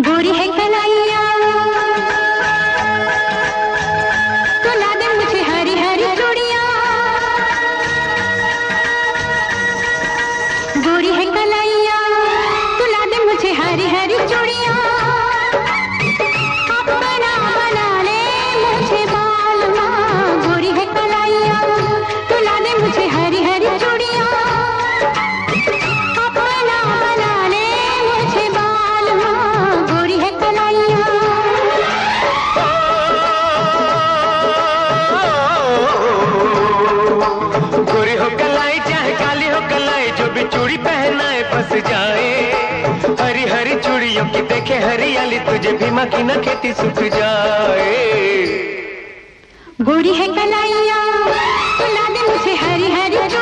गोरी है कलाइया तो ला दे मुझे हरी हरी चूड़ियां। गोरी है कलाइया तो ला दे मुझे हरी हरी चूड़ियां। अपना बना ले मुझे बालमा। गोरी है कलाइया तो ला दे मुझे हरी हरी चूड़ियां। अपना बना ले मुझे बालमा। गोरी है कलाइया। गोरी हो कलाई चाहे काली हो कलाई, जो भी चूड़ी पहनाए फंस जाए। हरी हरी चूड़ियों की देखे हरियाली, तुझे भी मक्खी न खेती सूख जाए। गोरी है कलाइया तो ला दे मुझे हरी हरी चूड़ियां।